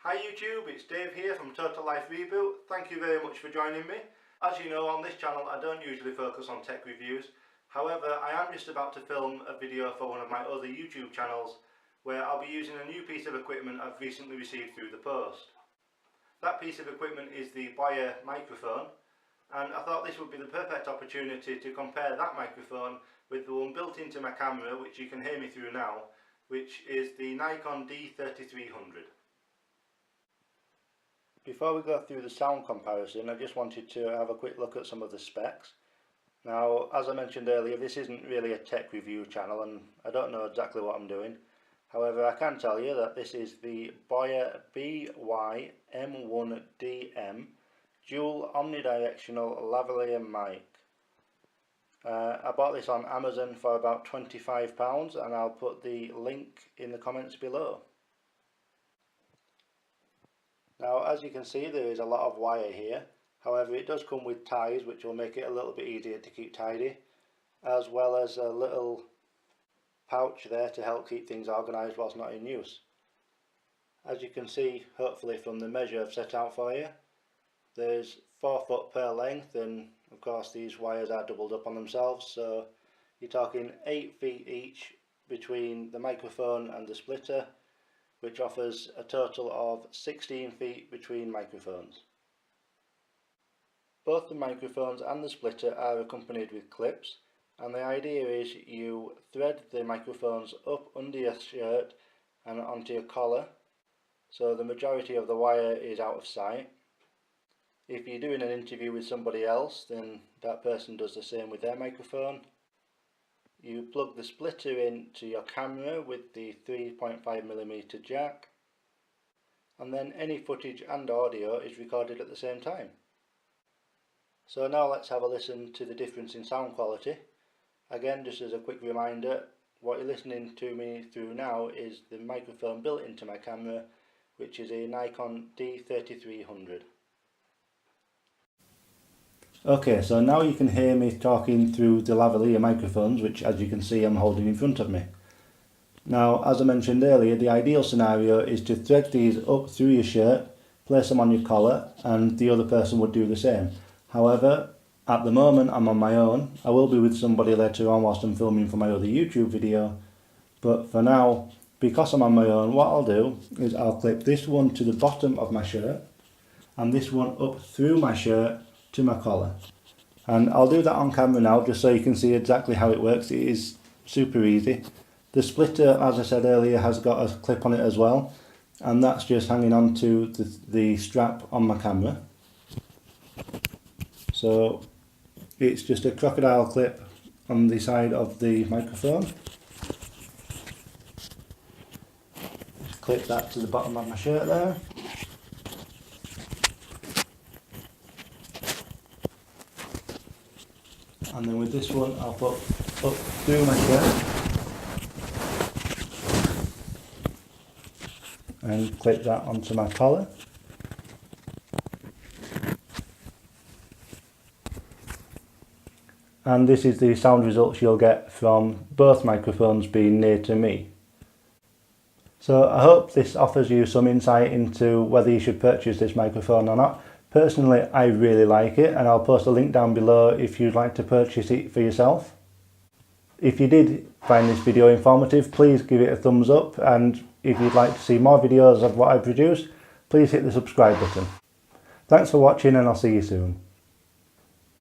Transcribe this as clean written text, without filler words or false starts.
Hi YouTube, it's Dave here from Total Life Reboot. Thank you very much for joining me. As you know, on this channel I don't usually focus on tech reviews. However, I am just about to film a video for one of my other YouTube channels where I'll be using a new piece of equipment I've recently received through the post. That piece of equipment is the Boya microphone, and I thought this would be the perfect opportunity to compare that microphone with the one built into my camera, which you can hear me through now, which is the Nikon D3300. Before we go through the sound comparison, I just wanted to have a quick look at some of the specs. Now, as I mentioned earlier, this isn't really a tech review channel and I don't know exactly what I'm doing. However, I can tell you that this is the Boya BYM1DM Dual Omni-directional Lavalier mic. I bought this on Amazon for about £25 and I'll put the link in the comments below. Now, as you can see, there is a lot of wire here. However, it does come with ties, which will make it a little bit easier to keep tidy, as well as a little pouch there to help keep things organised whilst not in use. As you can see, hopefully from the measure I've set out for you, there's 4 foot per length, and of course these wires are doubled up on themselves, so you're talking 8 feet each between the microphone and the splitter, which offers a total of 16 feet between microphones. Both the microphones and the splitter are accompanied with clips, and the idea is you thread the microphones up under your shirt and onto your collar, so the majority of the wire is out of sight. If you're doing an interview with somebody else, then that person does the same with their microphone. You plug the splitter into your camera with the 3.5mm jack, and then any footage and audio is recorded at the same time. So now let's have a listen to the difference in sound quality. Again, just as a quick reminder, what you're listening to me through now is the microphone built into my camera, which is a Nikon D3300. Okay, so now you can hear me talking through the lavalier microphones, which as you can see I'm holding in front of me. Now, as I mentioned earlier, the ideal scenario is to thread these up through your shirt, place them on your collar, and the other person would do the same. However, at the moment I'm on my own. I will be with somebody later on whilst I'm filming for my other YouTube video, but for now, because I'm on my own, what I'll do is I'll clip this one to the bottom of my shirt and this one up through my shirt to my collar, and I'll do that on camera now just so you can see exactly how it works. It is super easy. The splitter, as I said earlier, has got a clip on it as well, and that's just hanging on to the strap on my camera. So it's just a crocodile clip on the side of the microphone. Just clip that to the bottom of my shirt there. And then with this one I'll put up through my shirt and clip that onto my collar. And this is the sound results you'll get from both microphones being near to me. So I hope this offers you some insight into whether you should purchase this microphone or not. Personally, I really like it, and I'll post a link down below if you'd like to purchase it for yourself. If you did find this video informative, please give it a thumbs up, and if you'd like to see more videos of what I produce, please hit the subscribe button. Thanks for watching, and I'll see you soon.